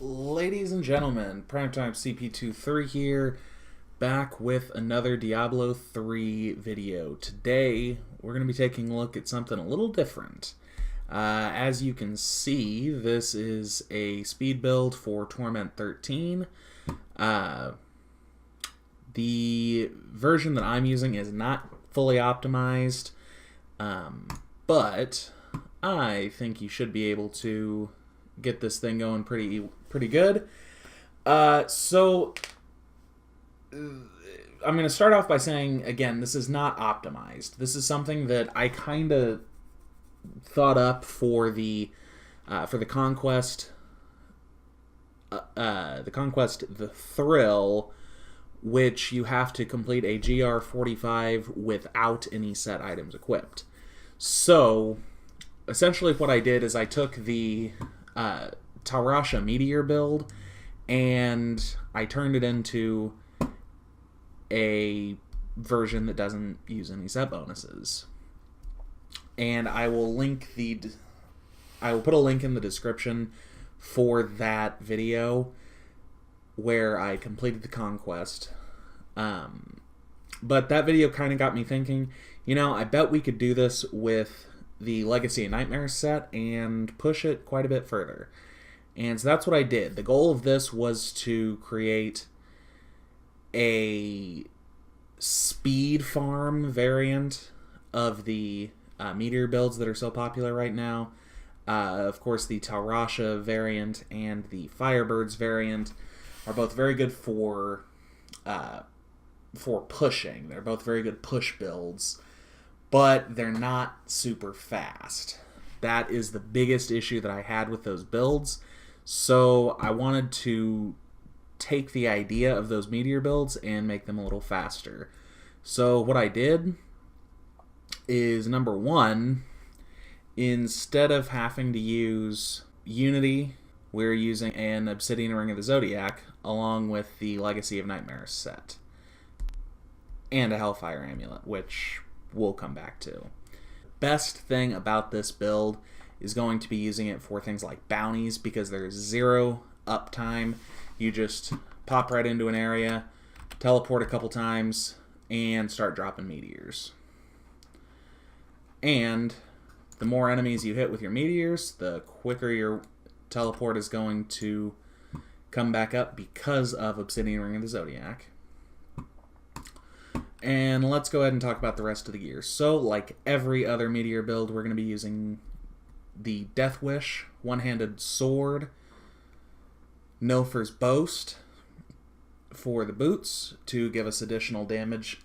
Ladies and gentlemen, Primetime CP23 here, back with another Diablo 3 video. Today, we're going to be taking a look at something a little different. As you can see, this is a speed build for Torment 13. The version that I'm using is not fully optimized, but I think you should be able to get this thing going pretty good. So I'm going to start off by saying, again, this is not optimized. This is something that I kind of thought up for the Conquest, the Thrill, which you have to complete a GR45 without any set items equipped. So essentially what I did is I took the Tarasha Meteor build and I turned it into a version that doesn't use any set bonuses. And I will put a link in the description for that video where I completed the Conquest. But that video kind of got me thinking, I bet we could do this with the Legacy of Nightmares set and push it quite a bit further. And so that's what I did. The goal of this was to create a speed farm variant of the Meteor builds that are so popular right now. Of course, the Tarasha variant and the Firebirds variant are both very good for pushing. They're both very good push builds, but they're not super fast. That is the biggest issue that I had with those builds. So I wanted to take the idea of those Meteor builds and make them a little faster. So what I did is, number one, instead of having to use Unity, we're using an Obsidian Ring of the Zodiac along with the Legacy of Nightmares set. And a Hellfire Amulet, which we'll come back to. Best thing about this build is going to be using it for things like bounties, because there's zero uptime. You just pop right into an area, teleport a couple times, and start dropping meteors. And the more enemies you hit with your meteors, the quicker your teleport is going to come back up because of Obsidian Ring of the Zodiac. And let's go ahead and talk about the rest of the gear. So, like every other Meteor build, we're going to be using the Death Wish one-handed sword, Nilfer's Boast for the boots to give us additional damage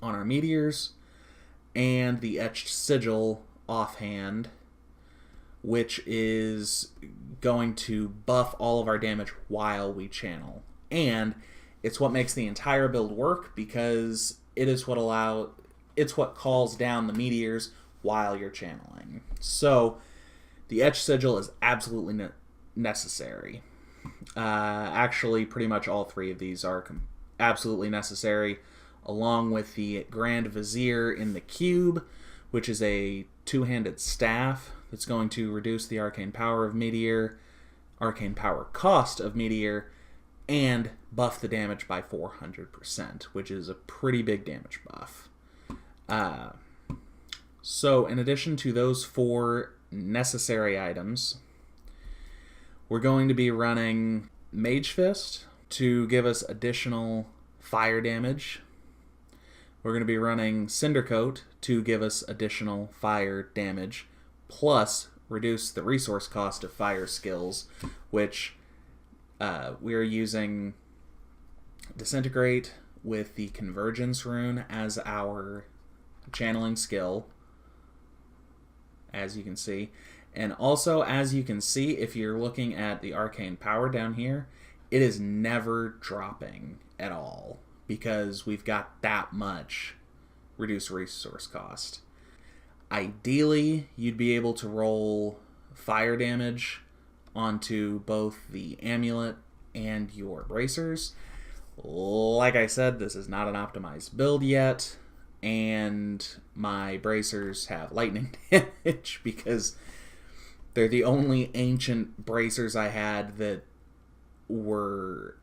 on our meteors, and the Etched Sigil offhand, which is going to buff all of our damage while we channel. And it's what makes the entire build work, because it's what calls down the meteors while you're channeling. So the Etched Sigil is absolutely necessary. Actually, pretty much all three of these are absolutely necessary, along with the Grand Vizier in the cube, which is a two-handed staff that's going to reduce the arcane power of Meteor, arcane power cost of Meteor, and buff the damage by 400%, which is a pretty big damage buff. So in addition to those four necessary items, we're going to be running Mage Fist to give us additional fire damage. We're going to be running Cindercoat to give us additional fire damage, plus reduce the resource cost of fire skills, which we are using Disintegrate with the Convergence rune as our channeling skill, as you can see. And also, as you can see, if you're looking at the arcane power down here, it is never dropping at all, because we've got that much reduced resource cost. Ideally, you'd be able to roll fire damage onto both the amulet and your bracers. Like I said, this is not an optimized build yet, and my bracers have lightning damage because They're the only ancient bracers I had that were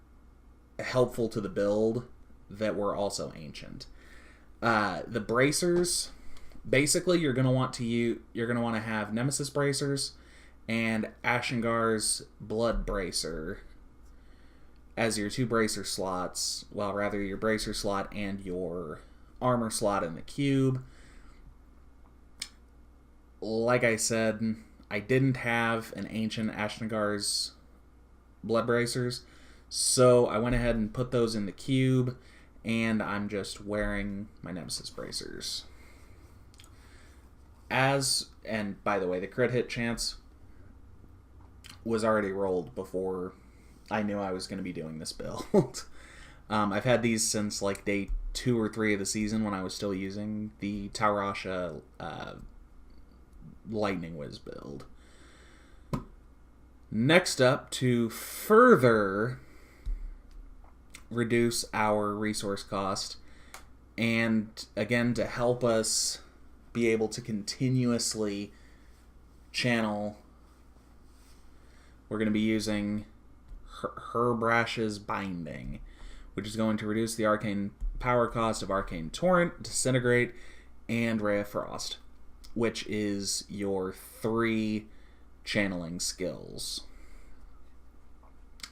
helpful to the build that were also ancient. The bracers, basically, you're gonna want to have Nemesis bracers and Ashengar's Blood bracer as your 2 bracer slots. Well, rather your bracer slot and your armor slot in the cube. Like I said, I didn't have an ancient Ashengar's Blood bracers, so I went ahead and put those in the cube, and I'm just wearing my Nemesis bracers. And by the way, the crit hit chance was already rolled before I knew I was going to be doing this build. I've had these since like day 2 or 3 of the season when I was still using the Taurasha Lightning Whiz build. Next up, to further reduce our resource cost, and again to help us be able to continuously channel, we're going to be using Herbrash's Binding, which is going to reduce the arcane power cost of Arcane Torrent, Disintegrate, and Ray of Frost, which is your 3 channeling skills.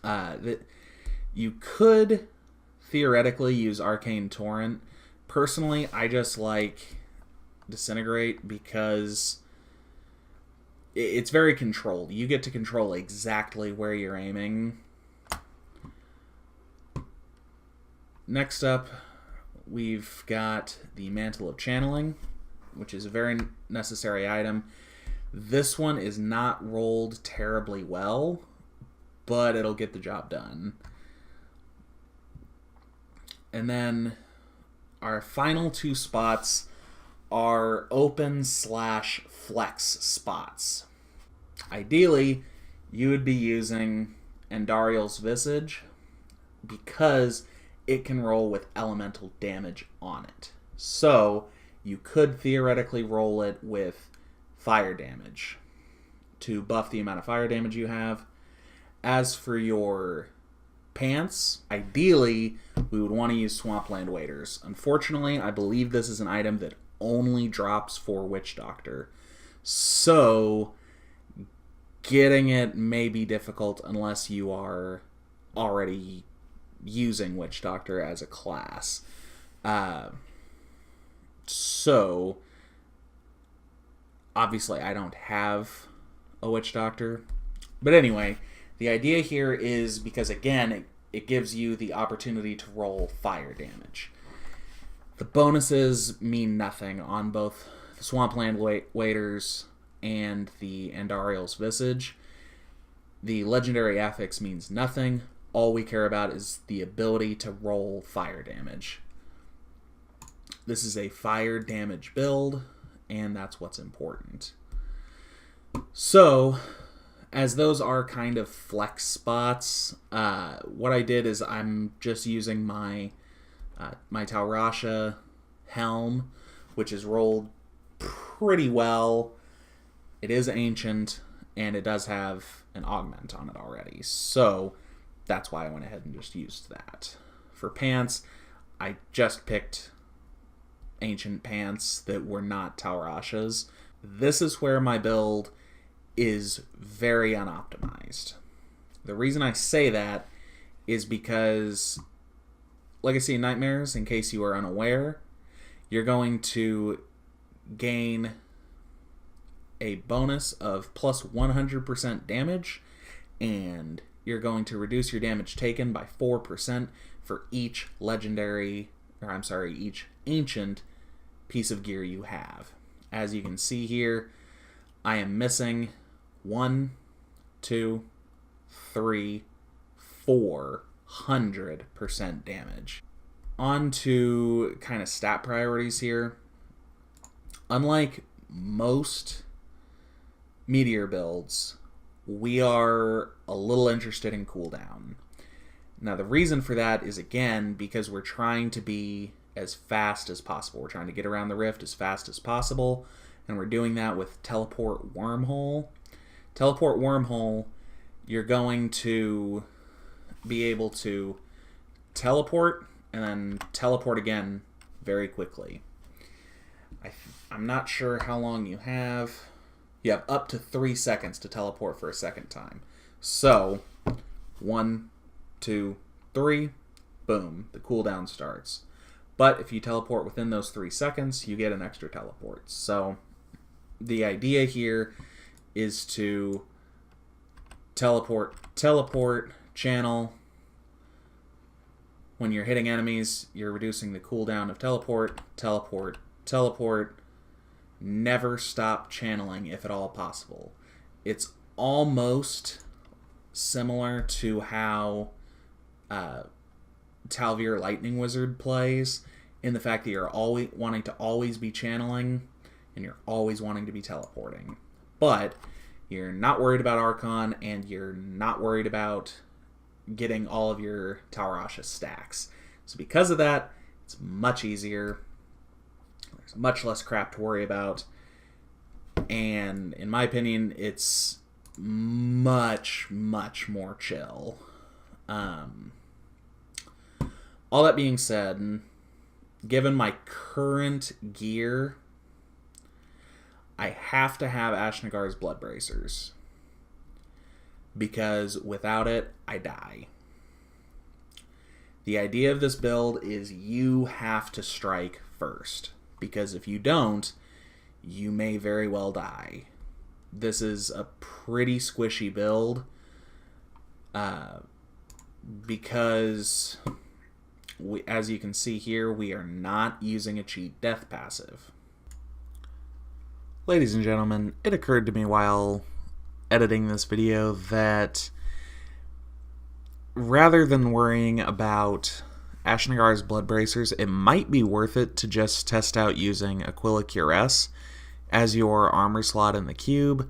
That you could theoretically use Arcane Torrent. Personally, I just like Disintegrate because it's very controlled. You get to control exactly where you're aiming. Next up, we've got the Mantle of Channeling, which is a very necessary item. This one is not rolled terribly well, but it'll get the job done. And then our final 2 spots are open/flex spots. Ideally, you would be using Andariel's Visage because it can roll with elemental damage on it. So you could theoretically roll it with fire damage to buff the amount of fire damage you have. As for your pants, ideally we would want to use Swampland Waders. Unfortunately, I believe this is an item that only drops for Witch Doctor, so getting it may be difficult unless you are already using Witch Doctor as a class. So obviously I don't have a Witch Doctor, but anyway, the idea here is because again it gives you the opportunity to roll fire damage. The bonuses mean nothing on both the Swampland Waders and the Andariel's Visage. The legendary affix means nothing. All we care about is the ability to roll fire damage. This is a fire damage build, and that's what's important. So, as those are kind of flex spots, what I did is I'm just using my Taurasha helm, which is rolled pretty well. It is ancient, and it does have an augment on it already. So that's why I went ahead and just used that. For pants, I just picked ancient pants that were not Taurasha's. This is where my build is very unoptimized. The reason I say that is because Legacy of Nightmares, in case you are unaware, you're going to gain a bonus of plus 100% damage, and you're going to reduce your damage taken by 4% for each each ancient piece of gear you have. As you can see here, I am missing 1, 2, 3, 400% damage. On to kind of stat priorities here. Unlike most Meteor builds, we are a little interested in cooldown. Now the reason for that is again because we're trying to be as fast as possible. We're trying to get around the rift as fast as possible, and we're doing that with Teleport Wormhole. Teleport Wormhole, you're going to be able to teleport and then teleport again very quickly. I'm not sure how long you have. You have up to 3 seconds to teleport for a second time. So, 1, 2, 3, boom, the cooldown starts. But if you teleport within those 3 seconds, you get an extra teleport. So, the idea here is to teleport, channel. When you're hitting enemies, you're reducing the cooldown of teleport. Never stop channeling if at all possible. It's almost similar to how Tal'Vir Lightning Wizard plays, in the fact that you're always wanting to always be channeling and you're always wanting to be teleporting. But you're not worried about Archon, and you're not worried about getting all of your Taurasha stacks. So because of that, it's much easier. There's much less crap to worry about. And in my opinion, it's much, much more chill. All that being said, given my current gear, I have to have Ashnagar's Blood Bracers, because without it, I die. The idea of this build is you have to strike first, because if you don't, you may very well die. This is a pretty squishy build, because as you can see here, we are not using a cheat death passive. Ladies and gentlemen, it occurred to me while editing this video that rather than worrying about Ashnagar's Blood Bracers, it might be worth it to just test out using Aquila Cuirass as your armor slot in the cube.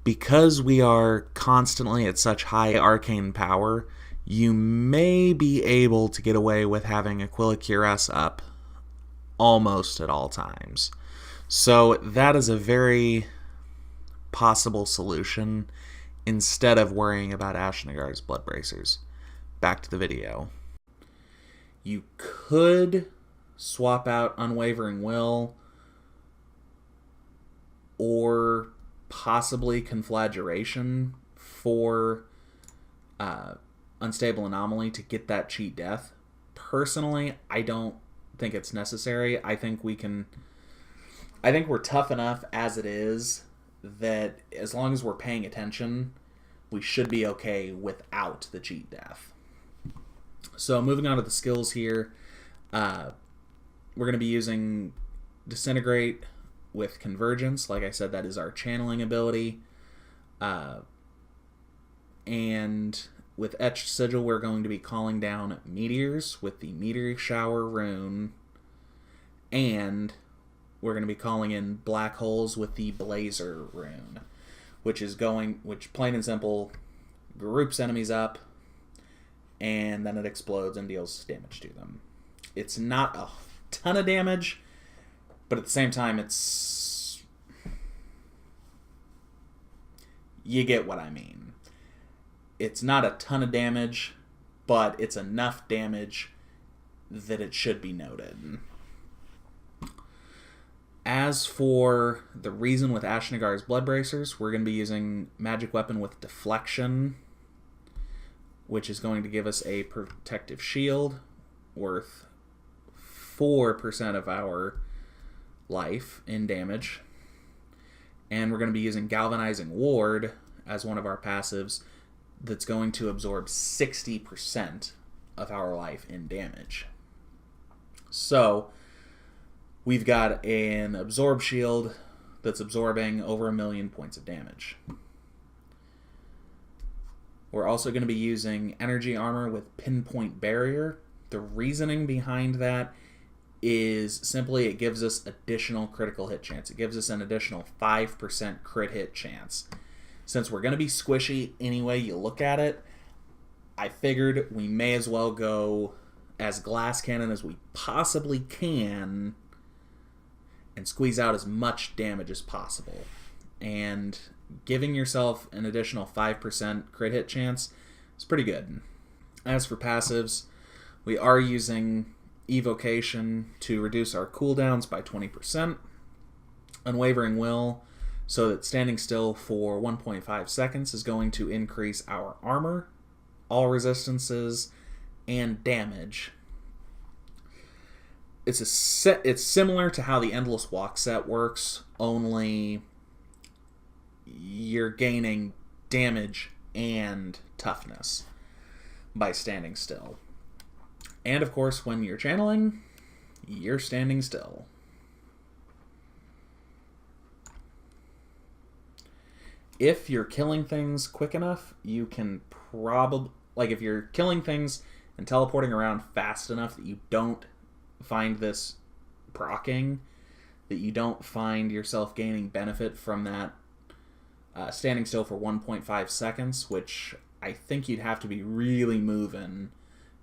Because we are constantly at such high arcane power, you may be able to get away with having Aquila Cuirass up almost at all times. So that is a very possible solution instead of worrying about Ashnagar's Blood Bracers. Back to the video. You could swap out Unwavering Will or possibly Conflagration for Unstable Anomaly to get that cheat death. Personally, I don't think it's necessary. I think we're tough enough as it is that as long as we're paying attention, we should be okay without the cheat death. So moving on to the skills here, we're going to be using Disintegrate with Convergence. Like I said, that is our channeling ability. And with Etched Sigil, we're going to be calling down meteors with the Meteor Shower rune. And we're going to be calling in black holes with the Blazer rune, which plain and simple groups enemies up, and then it explodes and deals damage to them. It's not a ton of damage, but at the same time, you get what I mean. It's not a ton of damage, but it's enough damage that it should be noted. As for the reason with Ashnagar's Blood Bracers, we're going to be using Magic Weapon with Deflection, which is going to give us a protective shield worth 4% of our life in damage. And we're going to be using Galvanizing Ward as one of our passives that's going to absorb 60% of our life in damage. So we've got an Absorb Shield that's absorbing over 1 million points of damage. We're also going to be using Energy Armor with Pinpoint Barrier. The reasoning behind that is simply it gives us additional critical hit chance. It gives us an additional 5% crit hit chance. Since we're going to be squishy any way you look at it, I figured we may as well go as Glass Cannon as we possibly can and squeeze out as much damage as possible. And giving yourself an additional 5% crit hit chance is pretty good. As for passives, we are using Evocation to reduce our cooldowns by 20%, Unwavering Will, so that standing still for 1.5 seconds is going to increase our armor, all resistances, and damage. It's similar to how the Endless Walk set works, only you're gaining damage and toughness by standing still. And of course, when you're channeling, you're standing still. If you're killing things quick enough, you can probably... Like, if you're killing things and teleporting around fast enough that you don't find this proccing, that you don't find yourself gaining benefit from that standing still for 1.5 seconds, which I think you'd have to be really moving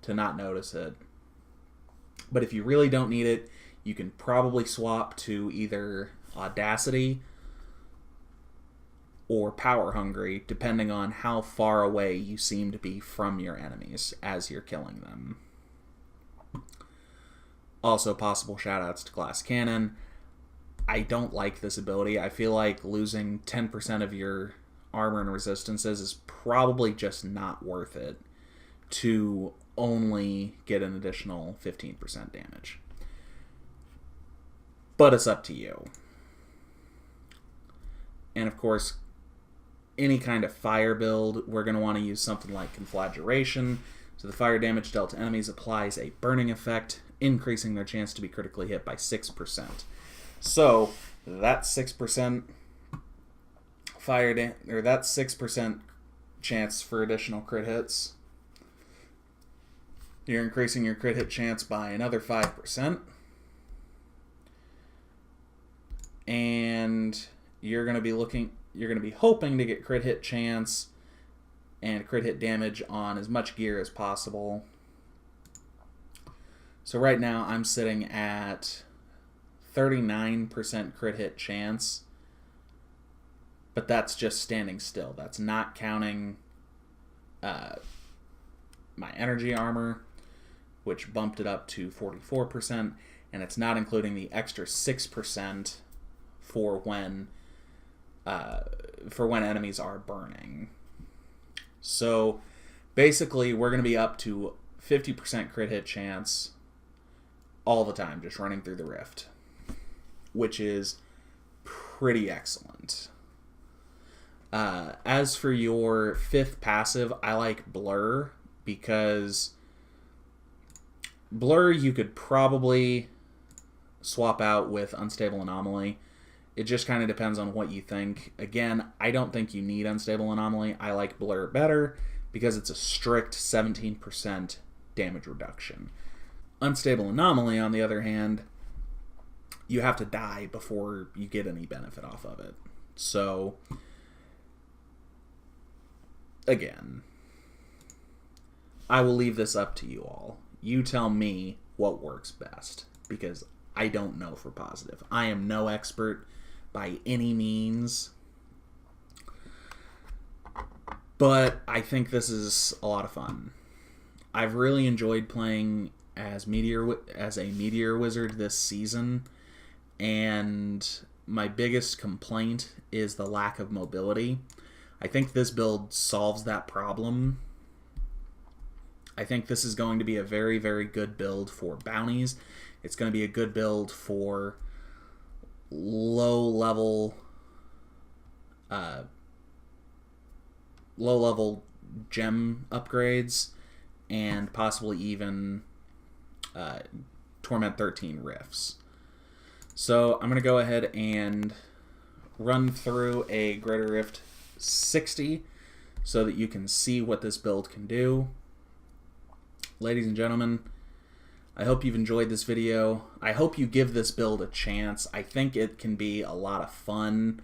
to not notice it. But if you really don't need it, you can probably swap to either Audacity or Power Hungry, depending on how far away you seem to be from your enemies as you're killing them. Also, possible shoutouts to Glass Cannon. I don't like this ability. I feel like losing 10% of your armor and resistances is probably just not worth it to only get an additional 15% damage. But it's up to you. And of course, any kind of fire build, we're going to want to use something like Conflagration. So the fire damage dealt to enemies applies a burning effect, increasing their chance to be critically hit by 6%. So that 6% that 6% chance for additional crit hits, you're increasing your crit hit chance by another 5%. And you're going to be hoping to get crit hit chance and crit hit damage on as much gear as possible. So right now I'm sitting at 39% crit hit chance, but that's just standing still. That's not counting my energy armor, which bumped it up to 44%, and it's not including the extra 6% for when enemies are burning. So basically, we're going to be up to 50% crit hit chance all the time, just running through the rift, which is pretty excellent. As for your fifth passive, I like Blur, because Blur you could probably swap out with Unstable Anomaly. It just kind of depends on what you think. Again, I don't think you need Unstable Anomaly. I like Blur better because it's a strict 17% damage reduction. Unstable Anomaly, on the other hand, you have to die before you get any benefit off of it. So, again, I will leave this up to you all. You tell me what works best, because I don't know for positive. I am no expert by any means, but I think this is a lot of fun. I've really enjoyed playing as a Meteor Wizard this season, and my biggest complaint is the lack of mobility. I think this build solves that problem. I think this is going to be a very, very good build for bounties. It's going to be a good build for low-level gem upgrades, and possibly even Torment 13 rifts. So I'm going to go ahead and run through a Greater Rift 60 so that you can see what this build can do. Ladies and gentlemen, I hope you've enjoyed this video. I hope you give this build a chance. I think it can be a lot of fun,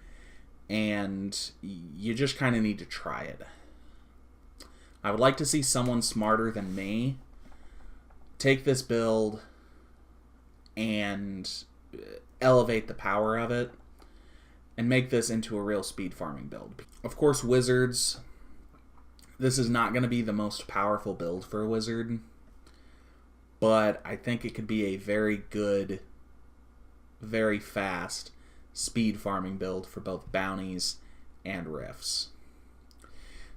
and you just kind of need to try it. I would like to see someone smarter than me take this build and elevate the power of it, and make this into a real speed farming build. Of course, wizards, this is not going to be the most powerful build for a wizard, but I think it could be a very good, very fast speed farming build for both bounties and rifts.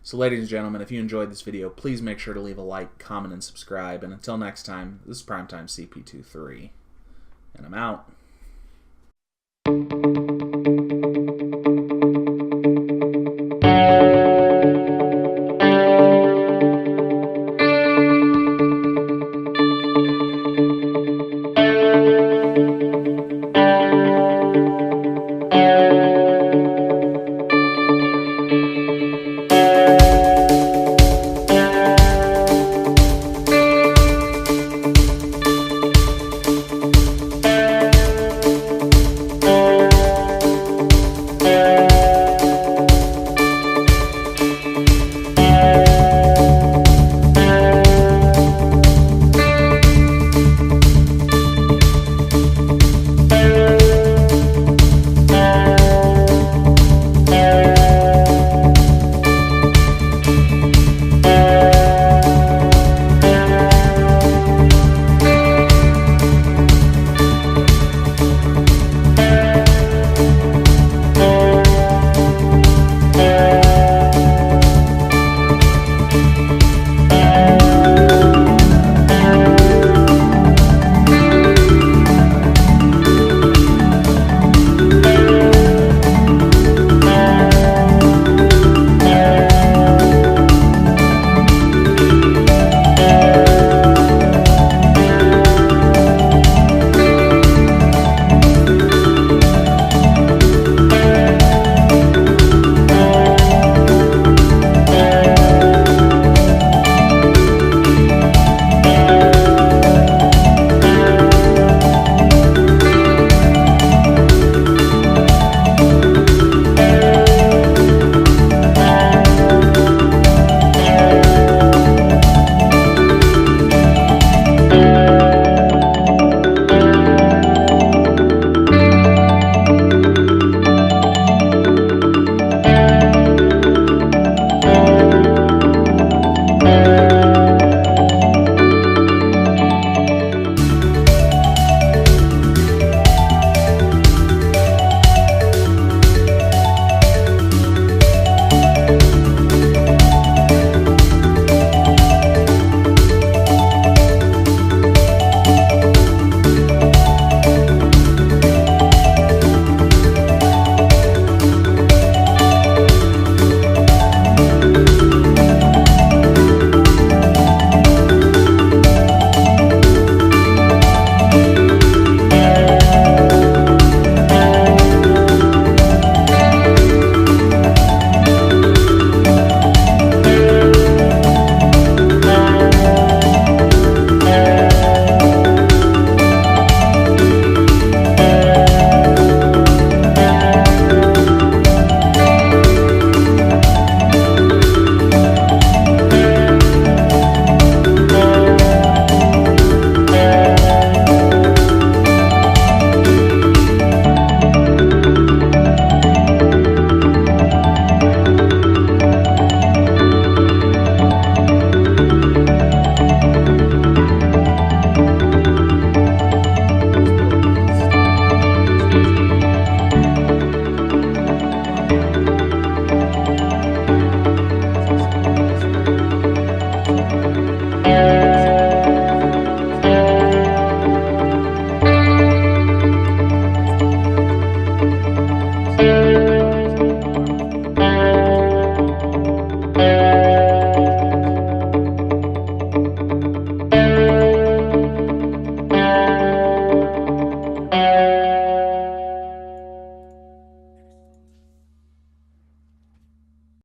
So ladies and gentlemen, if you enjoyed this video, please make sure to leave a like, comment, and subscribe. And until next time, this is Primetime CP23, and I'm out.